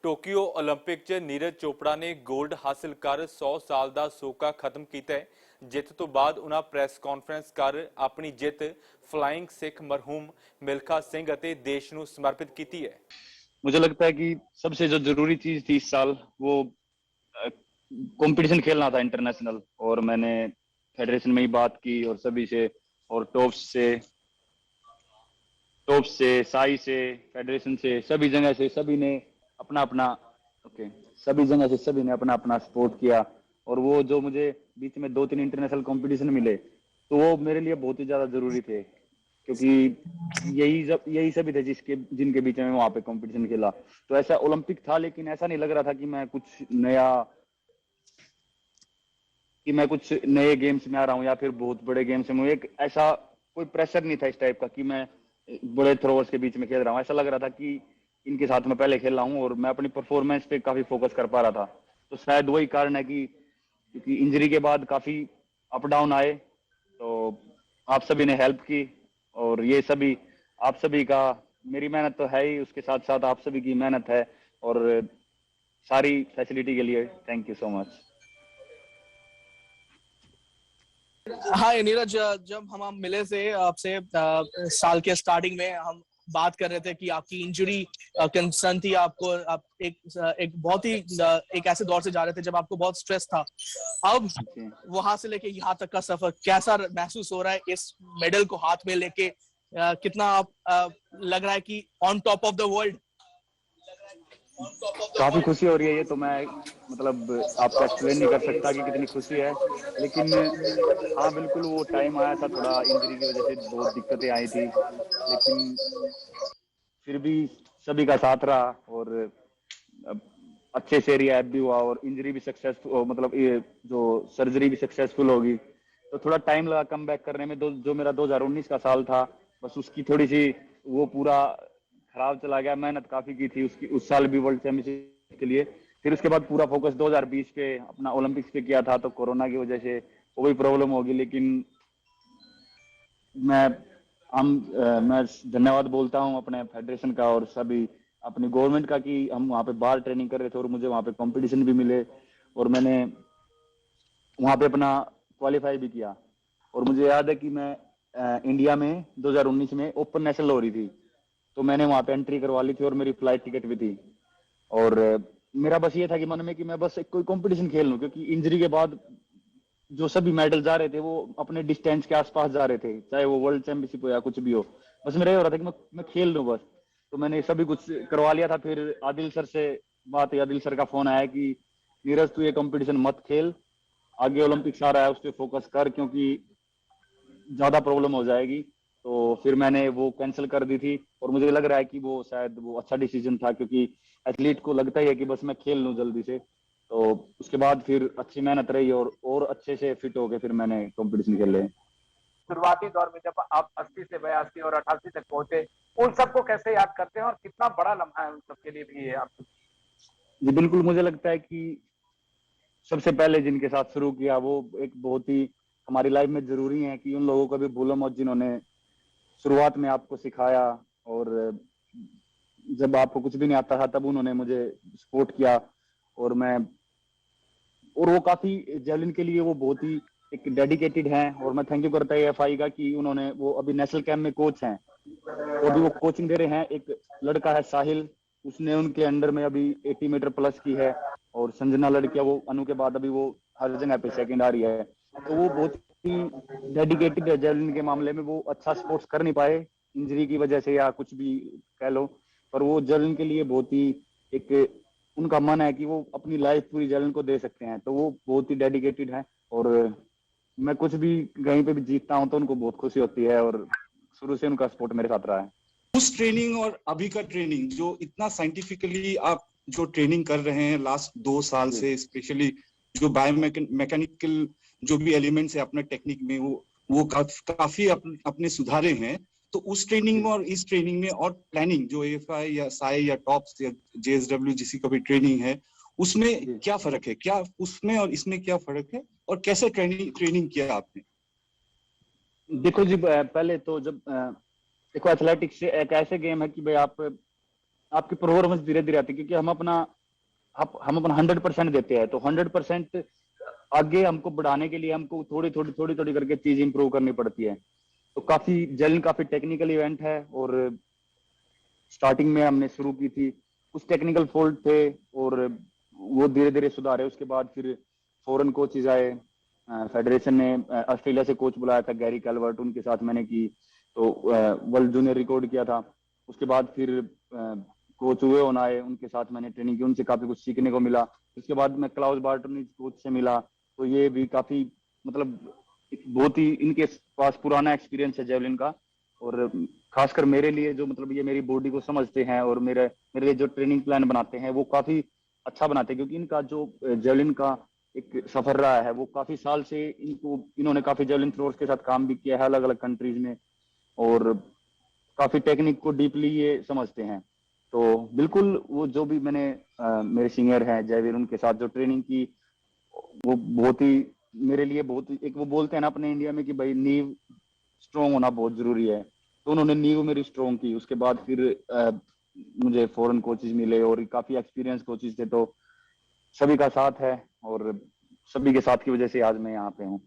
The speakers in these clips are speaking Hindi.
ਟੋਕੀਓ 올림픽 'ਚ ਨੀਰਜ ਚੋਪੜਾ ਨੇ 골ਡ ਹਾਸਲ ਕਰ 100 ਸਾਲ ਦਾ ਸੋਕਾ ਖਤਮ ਕੀਤਾ ਹੈ। ਜਿੱਤ ਤੋਂ ਬਾਅਦ ਉਹਨਾਂ ਪ੍ਰੈਸ ਕਾਨਫਰੰਸ ਕਰ ਆਪਣੀ ਜਿੱਤ ਫਲਾइंग सिख मरहूम मिल्खा सिंह ਅਤੇ देश ਨੂੰ समर्पित की है। मुझे लगता है कि सबसे जो जरूरी चीज थी इस साल वो कंपटीशन खेलना था इंटरनेशनल, और मैंने फेडरेशन में ही बात की और सभी से, और टॉप से साई से फेडरेशन से सभी जगह से सभी ने अपना अपना सभी जगह से सभी ने अपना अपना सपोर्ट किया। और वो जो मुझे बीच में 2-3 इंटरनेशनल कंपटीशन मिले तो वो मेरे लिए बहुत ही ज्यादा जरूरी थे, क्योंकि यही सभी थे जिनके बीच में वहां पे कंपटीशन खेला। तो ऐसा ओलंपिक था, लेकिन ऐसा नहीं लग रहा था कि मैं कुछ नए गेम्स में आ रहा हूँ या फिर बहुत बड़े गेम्स में। एक ऐसा कोई प्रेशर नहीं था इस टाइप का कि मैं बड़े थ्रोअर्स के बीच में खेल रहा हूँ। ऐसा लग रहा था कि इनके साथ में पहले खेल रहा हूँ और मैं अपनी परफॉर्मेंस पे काफी फोकस कर पा रहा था। तो शायद वही कारण है कि क्योंकि इंजरी के बाद काफी अप डाउन आए, तो आप सभी ने हेल्प की, और ये सभी आप सभी का, मेरी मेहनत तो है ही, उसके साथ साथ आप सभी की मेहनत है। और सारी फैसिलिटी के लिए थैंक यू सो मच। हाँ नीरज, जब हम मिले थे आपसे साल के स्टार्टिंग में, हम बात कर रहे थे कि आपकी इंजरी कंसर्न थी। आप एक बहुत ही एक ऐसे दौर से जा रहे थे जब आपको बहुत स्ट्रेस था। अब वहां से लेके यहाँ तक का सफर कैसा महसूस हो रहा है? इस मेडल को हाथ में लेके कितना आप लग रहा है कि on top of the world? काफी खुशी हो रही है। ये तो मैं मतलब आपको एक्सप्लेन नहीं कर सकता कि कितनी खुशी है, लेकिन हाँ बिल्कुल वो टाइम आया था, थोड़ा इंजरी की वजह से बहुत दिक्कतें आई थी, लेकिन फिर भी सभी का साथ रहा और अच्छे से रिहैब भी हुआ और इंजरी भी सक्सेसफुल, मतलब ये जो सर्जरी भी सक्सेसफुल होगी। तो थोड़ा टाइम लगा कम बैक करने में। जो मेरा 2019 का साल था, बस उसकी थोड़ी सी वो पूरा खराब चला गया। मेहनत काफी की थी उस साल भी वर्ल्ड चैंपियनशिप के लिए। फिर उसके बाद पूरा फोकस 2020 पे अपना ओलंपिक्स पे किया था, तो कोरोना की वजह से वो भी प्रॉब्लम होगी। लेकिन मैं धन्यवाद बोलता हूँ अपने फेडरेशन का और सभी अपनी गवर्नमेंट का कि हम वहाँ पे बाहर ट्रेनिंग कर रहे थे और मुझे वहाँ पे कंपटीशन भी मिले और मैंने वहाँ पे अपना क्वालिफाई भी किया। और मुझे याद है कि मैं इंडिया में 2019 में ओपन नेशनल हो रही थी, तो मैंने वहाँ पे एंट्री करवा ली थी और मेरी फ्लाइट टिकट भी थी। और मेरा बस ये था कि मन में कि मैं बस कोई कंपटीशन खेल लूं, क्योंकि इंजरी के बाद जो सभी मेडल जा रहे थे वो अपने डिस्टेंस के आसपास जा रहे थे, चाहे वो वर्ल्ड चैंपियनशिप हो या कुछ भी हो। बस मेरा ये हो रहा था कि मैं खेल लूं बस। तो मैंने सभी कुछ करवा लिया था। फिर आदिल सर से बात है, आदिल सर का फोन आया कि नीरज तू ये कंपटीशन मत खेल, आगे ओलंपिक्स आ रहा है उस पर फोकस कर, क्योंकि ज्यादा प्रॉब्लम हो जाएगी। तो फिर मैंने वो कैंसिल कर दी थी और मुझे लग रहा है कि वो शायद वो अच्छा डिसीजन था, क्योंकि एथलीट को लगता ही है कि बस मैं खेल लूं जल्दी से। तो उसके बाद फिर अच्छी मेहनत रही और अच्छे से फिट हो गए फिर मैंने कंपटीशन खेले। शुरुआती दौर में जब आप 80 से 82 और 88 तक पहुंचे, उन सबको कैसे याद करते हैं और कितना बड़ा लम्हा है उन सबके लिए भी है आपको? जी बिल्कुल, मुझे लगता है कि सबसे पहले जिनके साथ शुरू किया वो एक बहुत ही हमारी लाइफ में जरूरी है कि उन लोगों को भी भूलो मत जिन्होंने शुरुआत में आपको सिखाया। और जब आपको कुछ भी नहीं आता था तब उन्होंने मुझे सपोर्ट किया। और वो काफी जेवलिन के लिए वो बहुत ही एक डेडिकेटेड हैं। और मैं थैंक यू करता है एफआई का कि उन्होंने वो अभी नेशनल कैंप में कोच हैं, तो अभी वो कोचिंग दे रहे हैं। एक लड़का है साहिल, उसने उनके अंडर में अभी 80 मीटर प्लस की है। और संजना लड़कियां वो अनु के बाद अभी वो हर जगह पे सेकंड आ रही है। तो वो बहुत ही डेडिकेटेड है जेवलिन के मामले में। वो अच्छा स्पोर्ट्स कर नहीं पाए इंजरी की वजह से या कुछ भी कह लो, पर वो जेवलिन के लिए बहुत ही एक उनका मन है कि वो अपनी लाइफ पूरी जेवलिन को दे सकते हैं। तो वो बहुत ही डेडिकेटेड है और मैं कुछ भी कहीं पे भी जीतता हूं तो उनको बहुत खुशी होती है और शुरू से उनका सपोर्ट मेरे साथ रहा है। उस ट्रेनिंग और अभी का ट्रेनिंग जो इतना साइंटिफिकली आप जो ट्रेनिंग कर रहे हैं लास्ट 2 साल से, स्पेशली जो बायोमैकेनिकल जो भी एलिमेंट्स है अपने टेक्निक में वो काफी अपने सुधारे हैं। तो उस ट्रेनिंग में और इस ट्रेनिंग में और प्लानिंग जो एएफआई या साई या टॉप्स या जेएसडब्ल्यू जिसी का भी ट्रेनिंग है उसमें क्या फर्क है? क्या उसमें और इसमें क्या फर्क है और कैसे ट्रेनिंग किया आपने? देखो जी, पहले तो जब देखो एथलेटिक्स एक ऐसे गेम है कि भाई आप आपकी परफॉर्मेंस धीरे धीरे आती है, क्योंकि हम अपना 100% देते हैं, तो 100% आगे हमको बढ़ाने के लिए हमको थोड़ी थोड़ी करके चीज इंप्रूव करनी पड़ती है। तो काफी टेक्निकल इवेंट है, और स्टार्टिंग में हमने शुरू की थी, कुछ टेक्निकल फॉल्ट थे और वो धीरे धीरे सुधारे। उसके बाद फिर फॉरेन कोचेज आए, फेडरेशन ने ऑस्ट्रेलिया से कोच बुलाया था, गैरी कैलवर्ट, उनके साथ मैंने की, तो वर्ल्ड जूनियर रिकॉर्ड किया था। उसके बाद फिर कोच हुए होना आए, उनके साथ मैंने ट्रेनिंग की, उनसे काफी कुछ सीखने को मिला। उसके बाद मैं क्लाउस बार्टोनिज कोच से मिला, तो ये भी काफी मतलब एक बहुत ही इनके पास पुराना एक्सपीरियंस है जेवलिन का, और खासकर मेरे लिए जो मतलब ये मेरी बॉडी को समझते हैं और मेरे लिए जो ट्रेनिंग प्लान बनाते हैं वो काफी अच्छा बनाते हैं, क्योंकि इनका जो जेवलिन का एक सफर रहा है वो काफी साल से इन्होंने काफी जेवलिन थ्रोअर्स के साथ काम भी किया है अलग अलग कंट्रीज में, और काफी टेक्निक को डीपली ये समझते हैं। तो बिल्कुल वो जो भी मैंने मेरे सीनियर हैं जयवीर, उनके साथ जो ट्रेनिंग की वो बहुत ही मेरे लिए बहुत ही, एक वो बोलते हैं ना अपने इंडिया में कि भाई नींव स्ट्रॉन्ग होना बहुत जरूरी है, तो उन्होंने नींव मेरी स्ट्रॉन्ग की। उसके बाद फिर मुझे फॉरेन कोचेज मिले और काफी एक्सपीरियंस कोचेज थे, तो सभी का साथ है और सभी के साथ की वजह से आज मैं यहाँ पे हूँ।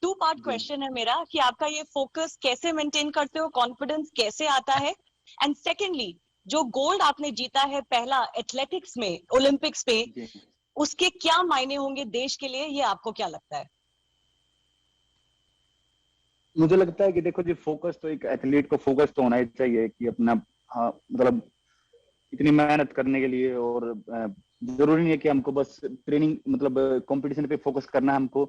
2 पार्ट क्वेश्चन है मेरा कि आपका ये फोकस कैसे मेंटेन करते हो, कॉन्फिडेंस कैसे आता है, एंड सेकेंडली जो गोल्ड आपने जीता है पहला एथलेटिक्स में ओलंपिक्स में, उसके क्या मायने होंगे देश के लिए, ये आपको क्या लगता है? मुझे लगता है कि देखो जी, फोकस तो एक एथलीट को फोकस तो होना ही चाहिए कि अपना मतलब इतनी मेहनत करने के लिए, और जरूरी नहीं है कि हमको बस ट्रेनिंग मतलब कंपटीशन पे फोकस करना है। हमको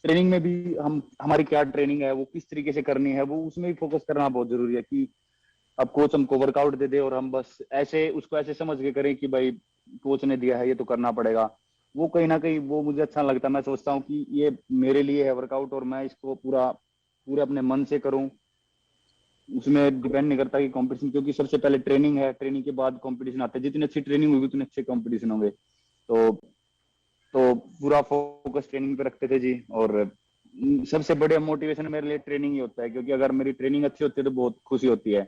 ट्रेनिंग में भी हमारी क्या ट्रेनिंग है वो किस तरीके से करनी है, वो उसमें भी फोकस करना बहुत जरूरी है। कि अब कोच हमको वर्कआउट दे दे और हम बस ऐसे उसको ऐसे समझ के करें कि भाई कोच ने दिया है ये तो करना पड़ेगा, वो कहीं ना कहीं वो मुझे अच्छा लगता। मैं सोचता हूँ कि ये मेरे लिए है वर्कआउट और मैं इसको पूरे अपने मन से करूं, उसमें डिपेंड नहीं करता कि कंपटीशन, क्योंकि सबसे पहले ट्रेनिंग है, ट्रेनिंग के बाद कंपटीशन आता है। जितनी अच्छी ट्रेनिंग होगी उतने अच्छे कंपटीशन होंगे। तो पूरा फोकस ट्रेनिंग पे रखते थे जी, और सबसे बड़े मोटिवेशन मेरे लिए ट्रेनिंग ही होता है, क्योंकि अगर मेरी ट्रेनिंग अच्छी होती है तो बहुत खुशी होती है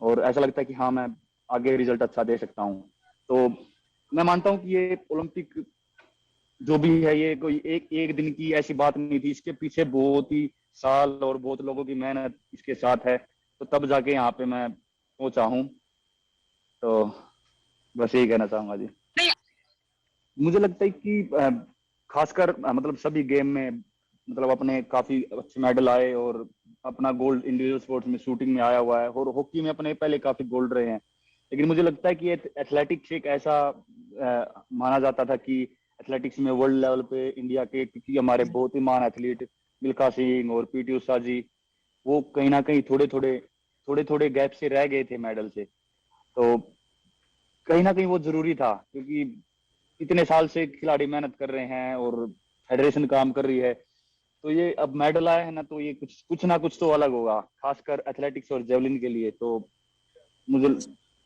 और ऐसा लगता है कि हाँ मैं आगे रिजल्ट अच्छा दे सकता हूँ। तो मैं मानता हूँ कि ये ओलंपिक जो भी है ये कोई एक दिन की ऐसी बात नहीं थी, इसके पीछे बहुत ही साल और बहुत लोगों की मेहनत इसके साथ है, तो तब जाके यहाँ पे मैं पहुंचा हूँ। तो बस यही कहना चाहूंगा जी। मुझे लगता है कि खासकर मतलब सभी गेम में मतलब अपने काफी अच्छे मेडल आए, और अपना गोल्ड इंडिविजुअल स्पोर्ट्स में शूटिंग में आया हुआ है, और हॉकी में अपने पहले काफी गोल्ड रहे हैं। लेकिन मुझे लगता है कि एथलेटिक्स एक ऐसा माना जाता था कि एथलेटिक्स में वर्ल्ड लेवल पे इंडिया के, क्योंकि हमारे बहुत ही महान एथलीट मिल्खा सिंह और पीटी उषा जी, वो कहीं ना कहीं थोड़े थोड़े गैप से रह गए थे मेडल से। तो कहीं ना कहीं वो जरूरी था, क्योंकि इतने साल से खिलाड़ी मेहनत कर रहे हैं और फेडरेशन काम कर रही है, तो ये अब मेडल आया है ना, तो ये कुछ ना कुछ तो अलग होगा, खासकर एथलेटिक्स और जेवलिन के लिए। तो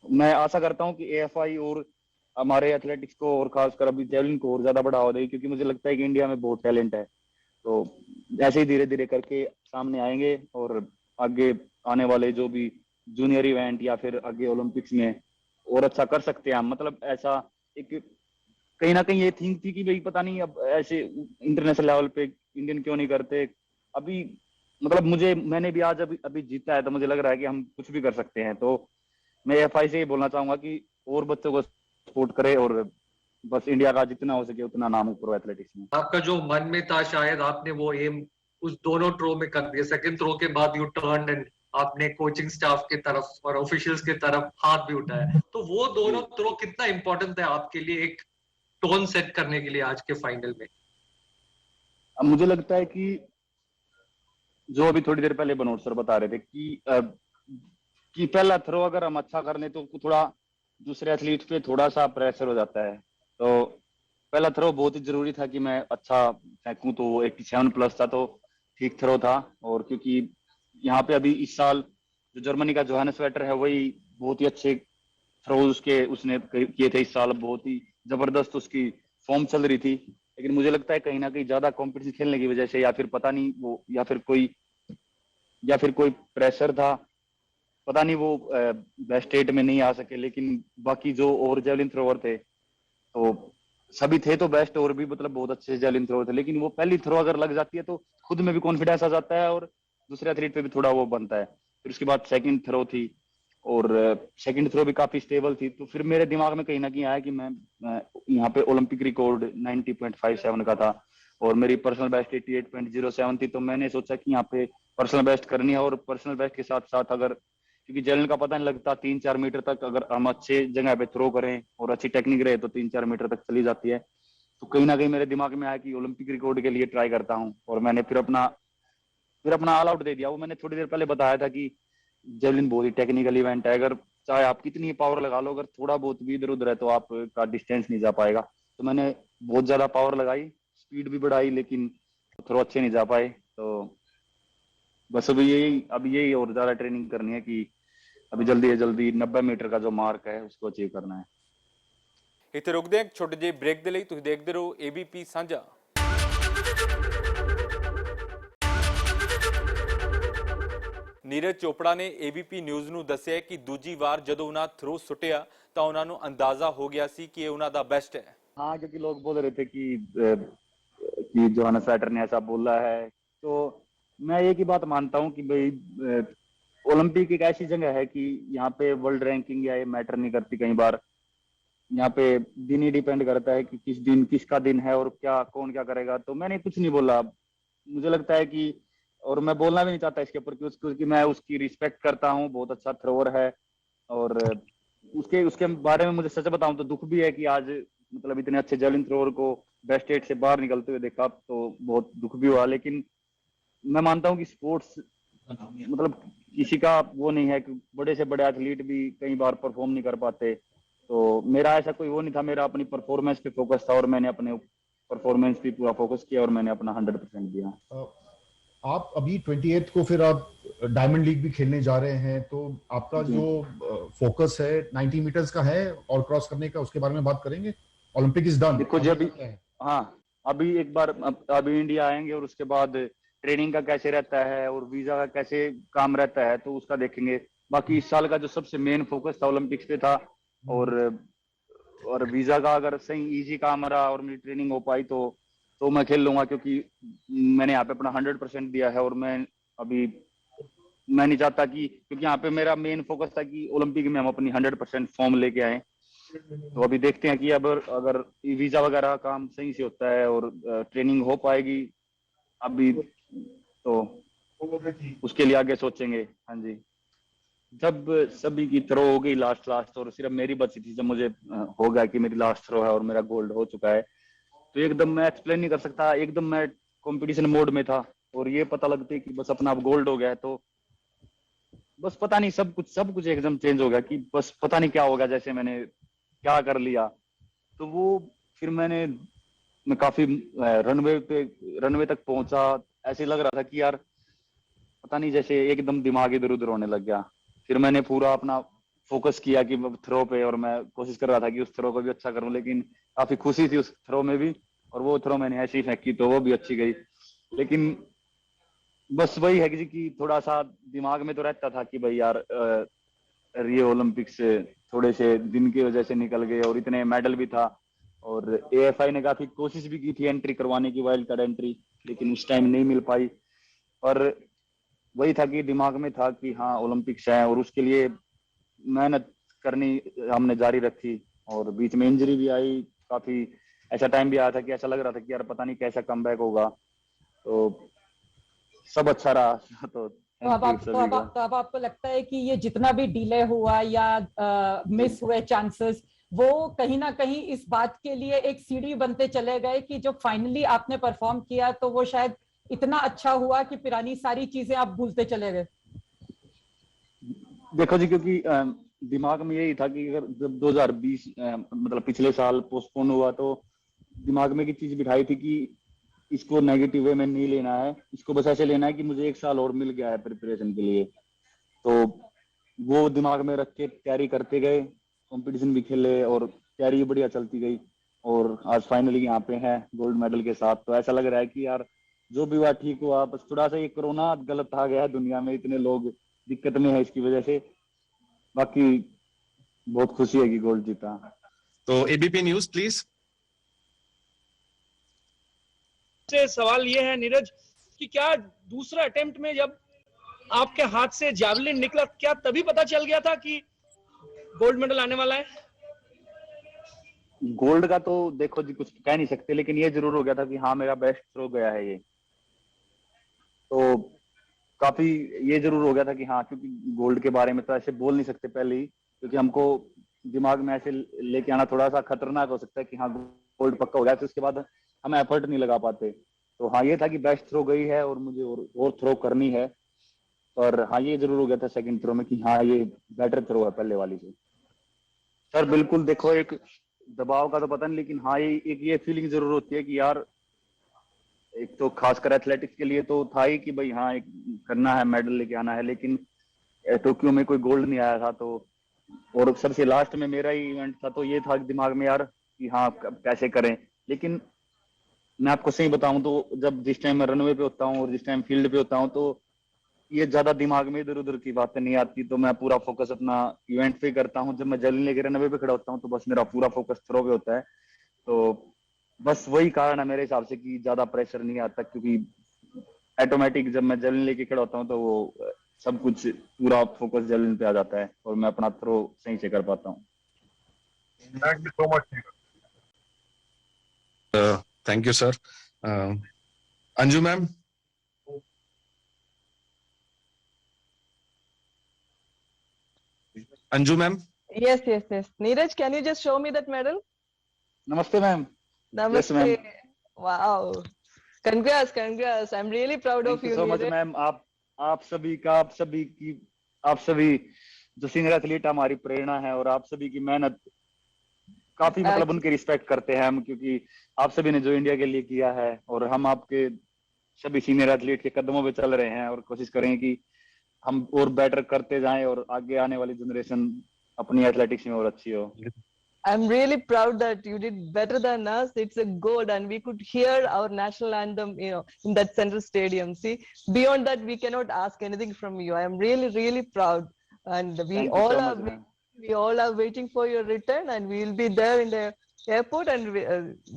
मैं आशा करता हूँ कि एएफआई और हमारे एथलेटिक्स को और खासकर अभी जेवलिन को और ज्यादा बढ़ावा देगी, क्योंकि मुझे लगता है कि इंडिया में बहुत टैलेंट है। तो ऐसे ही धीरे धीरे करके सामने आएंगे, और आगे आने वाले जो भी जूनियर इवेंट या फिर आगे ओलंपिक्स में और अच्छा कर सकते हैं हम। मतलब ऐसा एक कहीं ना कहीं ये थिंक थी कि भाई पता नहीं अब ऐसे इंटरनेशनल लेवल पे इंडियन क्यों नहीं करते अभी। मतलब मैंने भी आज अभी जीता है, तो मुझे लग रहा है कि हम कुछ भी कर सकते हैं। तो मैं एफआई से ये बोलना चाहूंगा कि और बच्चों को सपोर्ट करे, और बस इंडिया का जितना हो सके उतना नाम ऊपर एथलेटिक्स में। आपका जो मन में था शायद आपने वो एम उस दोनों थ्रो में कर दिया। सेकंड थ्रो के बाद यू टर्न एंड आपने कोचिंग स्टाफ की तरफ और ऑफिशियल्स की तरफ हाथ भी उठाया। तो वो दोनों थ्रो कितना इंपॉर्टेंट था आपके लिए एक टोन सेट करने के लिए आज के फाइनल में? अब मुझे लगता है कि जो अभी थोड़ी देर पहले बनोट सर बता रहे थे कि पहला थ्रो अगर हम अच्छा कर लें तो थोड़ा दूसरे एथलीट पे थोड़ा सा प्रेशर हो जाता है। तो पहला थ्रो बहुत ही जरूरी था कि मैं अच्छा फेंकूं, तो 87+ था, तो ठीक थ्रो था। और क्योंकि यहाँ पे अभी इस साल जो जर्मनी का जोहानस वेटर है वही बहुत ही अच्छे थ्रो उसने किए थे इस साल, बहुत ही जबरदस्त उसकी फॉर्म चल रही थी। लेकिन मुझे लगता है कहीं ना कहीं ज्यादा कंपटीशन खेलने की वजह से या फिर पता नहीं वो या फिर कोई प्रेशर था, पता नहीं वो बेस्ट 8 में नहीं आ सके, लेकिन बाकी जो और जेवलिन थ्रोवर थे तो सभी थे तो बेस्ट, और भी मतलब बहुत अच्छे जेवलिन थ्रोवर थे, लेकिन वो पहली थ्रो अगर लग जाती है तो खुद में भी कॉन्फिडेंस आ जाता है और दूसरे एथलीट पे भी थोड़ा वो बनता है। फिर उसके बाद सेकंड थ्रो थी, और सेकंड थ्रो भी काफी स्टेबल थी, तो फिर मेरे दिमाग में कहीं ना कहीं आया कि मैं यहाँ पे ओलंपिक रिकॉर्ड 90.57 का था और मेरी पर्सनल बेस्ट 88.07 थी, तो मैंने सोचा कि यहाँ पे पर्सनल बेस्ट करनी है। और पर्सनल बेस्ट के साथ साथ अगर, क्योंकि जेवलिन का पता नहीं लगता, 3-4 मीटर तक अगर हम अच्छे जगह पे थ्रो करें और अच्छी टेक्निक रहे तो 3-4 मीटर तक चली जाती है। तो कहीं ना कहीं मेरे दिमाग में आया कि ओलंपिक रिकॉर्ड के लिए ट्राई करता हूँ, और मैंने फिर अपना ऑल आउट दे दिया। वो मैंने थोड़ी देर पहले बताया था कि जेवलिन बहुत ही टेक्निकल इवेंट है, अगर चाहे आप कितनी पावर लगा लो, अगर थोड़ा बहुत भी इधर उधर है तो आपका डिस्टेंस नहीं जा पाएगा। तो मैंने बहुत ज्यादा पावर लगाई, स्पीड भी बढ़ाई, लेकिन थ्रो अच्छे नहीं जा पाए। तो बस अभी यही और ज्यादा ट्रेनिंग करनी है कि अभी जल्दी से जल्दी 90 मीटर का जो मार्क है उसको अचीव करना है। ਇੱਥੇ ਰੁਕਦੇ ਹਾਂ ਇੱਕ ਛੋਟੇ ਜਿਹੇ ਬ੍ਰੇਕ ਦੇ ਲਈ। ਤੁਸੀਂ ਦੇਖਦੇ ਰਹੋ ABP ਸਾਂਝਾ। ਨੀਰਜ ਚੋਪੜਾ ਨੇ ABP ਨਿਊਜ਼ ਨੂੰ ਦੱਸਿਆ ਕਿ ਦੂਜੀ ਵਾਰ ਜਦੋਂ ਉਹਨਾਂ ਥ्रो ਸੁੱਟਿਆ ਤਾਂ ਉਹਨਾਂ ਨੂੰ ਅੰਦਾਜ਼ਾ ਹੋ ਗਿਆ ਸੀ कि ये ਉਹਨਾਂ ਦਾ बेस्ट है। हाँ, क्योंकि लोग बोल रहे थे कि जोहाना सैटर ने ऐसा बोला है, तो मैं एक ही बात मानता हूँ कि भाई ओलंपिक एक ऐसी जगह है कि यहाँ पे वर्ल्ड रैंकिंग या ये मैटर नहीं करती। कई बार यहाँ पे दिन ही डिपेंड करता है कि किस दिन किसका दिन है और कौन क्या करेगा। तो मैंने कुछ नहीं बोला, मुझे लगता है कि, और मैं बोलना भी नहीं चाहता इसके ऊपर क्योंकि मैं उसकी रिस्पेक्ट करता हूँ, बहुत अच्छा थ्रोवर है। और उसके बारे में मुझे सच बताऊं तो दुख भी है कि आज मतलब इतने अच्छे जेवलिन थ्रोवर को बेस्ट 8 से बाहर निकलते हुए देखा, तो बहुत दुख भी हुआ। लेकिन मैं मानता हूँ कि स्पोर्ट्स मतलब किसी का वो नहीं है कि बड़े से बड़े एथलीट भी कई बार परफॉर्म नहीं कर पाते। तो मेरा ऐसा कोई वो नहीं था, मेरा अपनी परफॉर्मेंस पे फोकस था और मैंने अपने परफॉर्मेंस पे पूरा फोकस किया और मैंने अपना 100% दिया। आप अभी 28 को फिर आप डायमंड लीग भी खेलने जा रहे हैं, तो आपका जो फोकस है 90 मीटर्स का है और क्रॉस करने का, उसके बारे में बात करेंगे। Olympic is done. देखो जी, अभी एक बार अभी इंडिया आएंगे और उसके बाद ट्रेनिंग का कैसे रहता है और वीजा का कैसे काम रहता है तो उसका देखेंगे। बाकी इस साल का जो सबसे मेन फोकस था ओलंपिक्स पे था, और वीजा का अगर सही इजी काम रहा और मेरी ट्रेनिंग हो पाई तो मैं खेल लूंगा, क्योंकि मैंने यहाँ पे अपना 100% दिया है। और मैं नहीं चाहता कि, क्योंकि यहाँ पे मेरा मेन फोकस था कि ओलंपिक में हम अपनी 100% फॉर्म लेके आए। तो अभी देखते हैं कि अब अगर वीजा वगैरह का काम सही से होता है और ट्रेनिंग हो पाएगी अभी, तो उसके लिए आगे सोचेंगे। हाँ जी, जब सभी की थ्रो हो गई लास्ट और सिर्फ मेरी बची थी, जब मुझे हो गया कि मेरी लास्ट थ्रो है और मेरा गोल्ड हो चुका है, तो एकदम मैं एक्सप्लेन नहीं कर सकता, एकदम मैं कंपटीशन मोड में था और ये पता लगते कि बस अपना अब गोल्ड हो गया है, तो बस पता नहीं सब कुछ एकदम चेंज हो गया कि बस पता नहीं क्या होगा, जैसे मैंने क्या कर लिया। तो वो फिर मैं काफी रनवे तक पहुंचा, ऐसे लग रहा था कि यार पता नहीं, जैसे एकदम दिमाग इधर उधर होने लग गया। फिर मैंने पूरा अपना फोकस किया कि थ्रो पे, और मैं कोशिश कर रहा था कि उस थ्रो को भी अच्छा करूं, लेकिन काफी खुशी थी उस थ्रो में भी, और वो थ्रो मैंने ऐसी फेंकी तो वो भी अच्छी गई। लेकिन बस वही है कि थोड़ा सा दिमाग में तो रहता था कि भाई यार रियो ओलंपिक्स थोड़े से दिन की वजह से निकल गए और इतने मेडल भी था, और AFI ने काफी कोशिश भी की थी एंट्री करवाने की, वाइल्ड कार्ड एंट्री, लेकिन उस टाइम नहीं मिल पाई। और वही था कि दिमाग में था कि हाँ ओलंपिक्स है और उसके लिए मेहनत करनी हमने जारी रखी। और बीच में इंजरी भी आई, काफी ऐसा टाइम भी आया था कि ऐसा लग रहा था कि यार पता नहीं कैसा कमबैक होगा, तो सब अच्छा रहा। तो अब आपको लगता है कि ये जितना भी डिले हुआ या मिस हुए चांसेस, वो कहीं ना कहीं इस बात के लिए एक सीढ़ी बनते चले गए कि जो फाइनली आपने परफॉर्म किया तो वो शायद इतना अच्छा हुआ कि पुरानी सारी चीजें आप भूलते चले गए? देखो जी, क्योंकि दिमाग में यही था कि अगर जब 2020 मतलब पिछले साल पोस्टपोन हुआ, तो दिमाग में एक चीज बिठाई थी कि इसको नेगेटिव वे में नहीं लेना है, इसको बस ऐसे लेना है कि मुझे 1 साल और मिल गया है प्रिपरेशन के लिए। तो वो दिमाग में रख के तैयारी करते गए, कंपटीशन भी खेले और तैयारी बढ़िया चलती गई, और आज फाइनली यहाँ पे है गोल्ड मेडल के साथ। तो ऐसा लग रहा है कि यार जो भी हुआ ठीक हुआ, बस थोड़ा सा ये कोरोना गलत आ गया है दुनिया में, इतने लोग दिक्कत में है इसकी वजह से, बाकी बहुत खुशी है कि गोल्ड जीता। तो एबीपी न्यूज प्लीज। से सवाल ये है नीरज कि क्या दूसरा अटेम्प्ट में जब आपके हाथ से जैवलिन निकला, क्या तभी पता चल गया था कि गोल्ड मेडल आने वाला है? गोल्ड का तो देखो जी कुछ कह नहीं सकते, लेकिन ये जरूर हो गया था कि हाँ मेरा बेस्ट थ्रो गया है ये, तो काफी ये जरूर हो गया था कि हाँ, क्योंकि गोल्ड के बारे में तो ऐसे बोल नहीं सकते पहले ही, क्योंकि हमको दिमाग में ऐसे लेके आना थोड़ा सा खतरनाक हो सकता है कि हाँ गोल्ड पक्का हो गया, तो उसके बाद हम एफर्ट नहीं लगा पाते। तो हाँ ये था कि बेस्ट थ्रो गई है और मुझे और थ्रो करनी है, और हाँ ये जरूर हो गया था सेकंड थ्रो में कि हाँ ये बेटर थ्रो है पहले वाली से। सर बिल्कुल, देखो एक दबाव का तो पता नहीं, लेकिन हाँ ये फीलिंग जरूर होती है कि यार एक तो खासकर एथलेटिक्स के लिए तो था ही कि भाई हाँ एक करना है, मेडल लेके आना है, लेकिन टोक्यो में कोई गोल्ड नहीं आया था, तो और सबसे लास्ट में मेरा ही इवेंट था, तो ये था दिमाग में यार कि हाँ कैसे करें। लेकिन मैं आपको सही बताऊं तो जब जिस टाइम मैं रनवे पे होता हूँ और जिस टाइम फील्ड पे होता हूँ, तो ये ज्यादा दिमाग में इधर उधर की बातें नहीं आती, तो मैं पूरा फोकस अपना इवेंट पे करता हूँ। जब मैं जैवलिन लेके रनवे पे खड़ा होता हूँ तो बस मेरा पूरा फोकस थ्रो पे होता है, तो बस वही कारण है मेरे हिसाब से कि ज्यादा प्रेशर नहीं आता, क्योंकि ऑटोमेटिक जब मैं जैवलिन लेके खड़ा होता हूँ तो वो सब कुछ पूरा फोकस जैवलिन पे आ जाता है और मैं अपना थ्रो सही से कर पाता हूँ। Thank you sir. Anju ma'am. Anju ma'am. Yes. Neeraj, can you just show me that medal? नमस्ते ma'am. Namaste. Yes, ma'am. Wow. Congrats. I'm really proud of you. So much ma'am. आप सभी जो सीनियर एथलीट हमारी प्रेरणा है, और आप सभी की मेहनत काफी मतलब उनकी रिस्पेक्ट करते हैं हम, क्योंकि आप सभी ने जो इंडिया के लिए किया है, और हम आपके सभी सीनियर एथलीट के कदमों पे चल रहे हैं और कोशिश करेंगे कि हम और बेटर करते जाएं और आगे आने वाली जनरेशन अपनी एथलेटिक्स में और अच्छी हो। I'm really proud that you did better than us. It's a gold, and we could hear our national anthem, in that central stadium. See, beyond that, we cannot ask anything from you. I am really, really proud, and we all are waiting for your return, and we will be there in the airport, and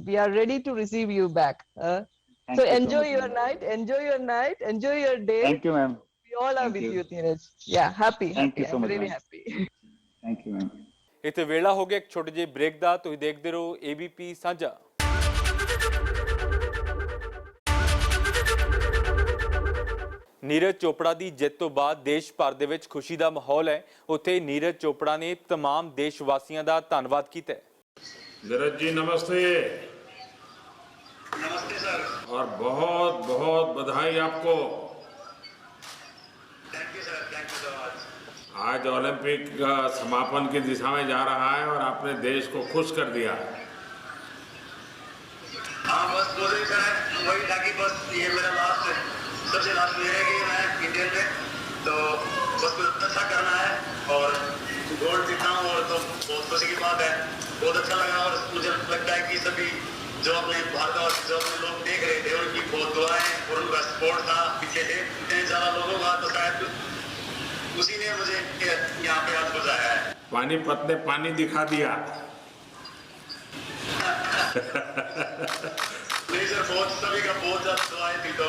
we are ready to receive you back. So enjoy your night, enjoy your day. Thank you, ma'am. We all are with you, Neeraj. Yeah, happy. Thank you so much. Really happy. Thank you, ma'am. ਇੱਥੇ ਵੇਲਾ ਹੋ ਗਿਆ ਇੱਕ ਛੋਟੇ ਜਿਹੇ ਬ੍ਰੇਕ ਦਾ। ਤੁਸੀਂ ਦੇਖਦੇ ਰਹੋ ABP ਸਾਂਝਾ। ਨੀਰਜ ਚੋਪੜਾ ਦੀ ਜਿੱਤ ਤੋਂ ਬਾਅਦ ਦੇਸ਼ ਭਰ ਦੇ ਵਿੱਚ ਖੁਸ਼ੀ ਦਾ ਮਾਹੌਲ ਹੈ। ਉੱਥੇ ਨੀਰਜ ਚੋਪੜਾ ਨੇ तमाम ਦੇਸ਼ ਵਾਸੀਆਂ ਦਾ ਧੰਨਵਾਦ ਕੀਤਾ ਹੈ। नीरज जी नमस्ते। नमस्ते सर। और बहुत बहुत बधाई आपको। Thank you sir, thank you so much. आज ओलंपिक का समापन की दिशा में जा रहा है और आपने देश को खुश कर दिया। हाँ बस बोले सर, वही था कि बस ये मेरा सबसे लास्ट ईयर है कि मैं इंडियन में, तो बस कुछ अच्छा करना है और गोल्ड जीतना हूँ, और तो बहुत खुशी की बात है। बहुत अच्छा लगा, और मुझे लगता है कि सभी जो अपने भारत जो अपने लोग देख रहे थे उनकी बहुत दुआएं और उनका सपोर्ट था पीछे से इतने ज्यादा लोगों का, तो शायद उसी ने मुझे यहाँ पे आज बुलाया है। पानीपत ने पानी दिखा दिया। नहीं सर, बहुत सभी का बहुत ज्यादा दुआएं थी, तो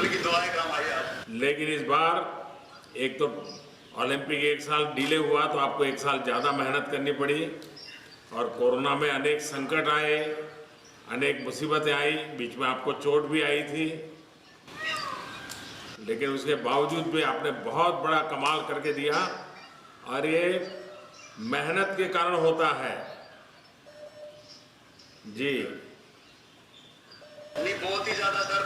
उनकी दुआएं काम आई आज। लेकिन इस बार एक तो ओलंपिक एक साल डिले हुआ, तो आपको एक साल ज्यादा मेहनत करनी पड़ी, और कोरोना में अनेक संकट आए, अनेक मुसीबतें आई, बीच में आपको चोट भी आई थी, लेकिन उसके बावजूद भी आपने बहुत बड़ा कमाल करके दिया, और ये मेहनत के कारण होता है जी। नहीं बहुत ही ज्यादा सर,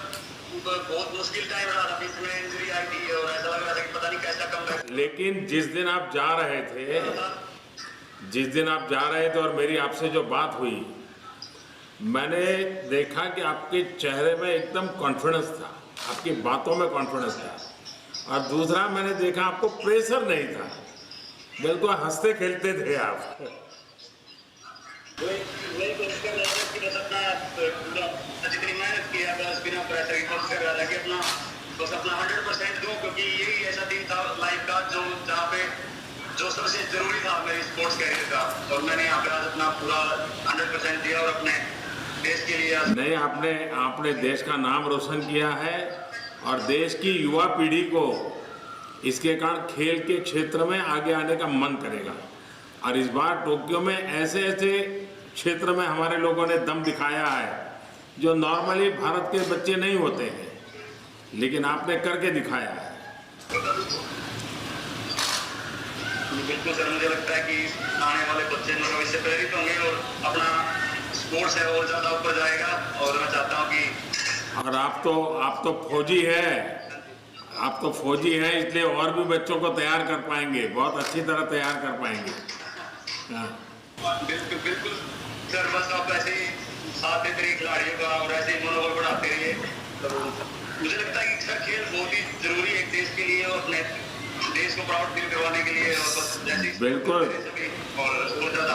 बहुत मुश्किल टाइम रहा था, बीच में इंजरी आई थी और ऐसा लग रहा था कि पता नहीं कैसा कम। लेकिन जिस दिन आप जा रहे थे और मेरी आपसे जो बात हुई, मैंने देखा कि आपके चेहरे में एकदम कॉन्फिडेंस था, आपकी बातों में कॉन्फिडेंस था, और दूसरा मैंने देखा आपको प्रेशर नहीं था, बिल्कुल हंसते खेलते थे आप। वही कोशिश कर रहा था कि बस अपना पूरा जितनी मेहनत की है बस बिना प्रेशर की कोशिश कर रहा था कि बस अपना 100% दूं, क्योंकि यही ऐसा दिन था लाइफ का जो जहाँ पे जो सबसे जरूरी था मेरी स्पोर्ट्स कैरियर का, और मैंने यहाँ पे आज अपना पूरा 100% दिया और अपने देश के लिए नहीं, आपने देश का नाम रोशन किया है और देश की युवा पीढ़ी को इसके कारण खेल के क्षेत्र में आगे आने का मन करेगा। और इस बार टोक्यो में ऐसे क्षेत्र में हमारे लोगों ने दम दिखाया है जो नॉर्मली भारत के बच्चे नहीं होते हैं, लेकिन आपने करके दिखाया है। बिल्कुल सर, मुझे लगता है कि आने वाले बच्चे जो इससे प्रेरित होंगे और अपना स्पोर्ट्स है और ज्यादा ऊपर जाएगा। और मैं चाहता हूँ कि और आप तो फौजी है, आप तो फौजी हैं, इसलिए और भी बच्चों को तैयार कर पाएंगे, बहुत अच्छी तरह तैयार कर पाएंगे। बिल्कुल बिल्कुल सर, बस आप ऐसे ही साथ देते रहिए खिलाड़ियों का और ऐसे ही मनोबल बढ़ाते रहिए। तो मुझे लगता है कि सर खेल बहुत ही जरूरी है एक देश के लिए और अपने देश को प्राउड फील करवाने के लिए। और बस जैसे बिल्कुल, और ज्यादा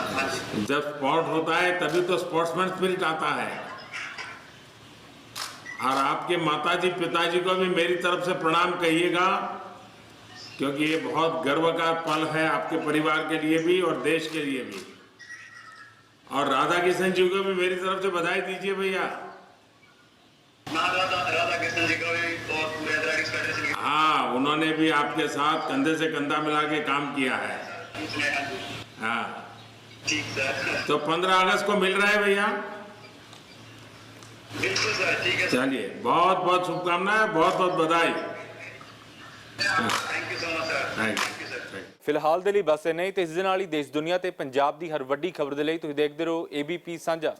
जब स्पोर्ट होता है तभी तो स्पोर्ट्समैन स्पिरिट आता है। और आपके माताजी पिताजी को भी मेरी तरफ से प्रणाम कहिएगा, क्योंकि ये बहुत गर्व का पल है आपके परिवार के लिए भी और देश के लिए भी। और राधा किशन जी को भी मेरी तरफ से बधाई दीजिए भैया। राधा किशन जी को भी और पूरे एथलेटिक्स फेडरेशन। हाँ, उन्होंने भी आपके साथ कंधे से कंधा मिला के काम किया है। हाँ ठीक सर। तो 15 अगस्त को मिल रहा है भैया। बिल्कुल सर, ठीक है। चलिए, बहुत बहुत शुभकामनाएं, बहुत बहुत बधाई। Thank you so much sir. Thank you. ਫਿਲਹਾਲ ਦੇ ਲਈ ਬਸ ਇੰਨਾ ਹੀ ਤੇ ਇਸ ਦੇ ਨਾਲ ਹੀ ਦੇਸ਼ ਦੁਨੀਆ ਤੇ ਪੰਜਾਬ ਦੀ ਹਰ ਵੱਡੀ ਖਬਰ ਦੇ ਲਈ ਤੁਸੀਂ ਦੇਖਦੇ ਰਹੋ ABP ਸਾਂਝਾ।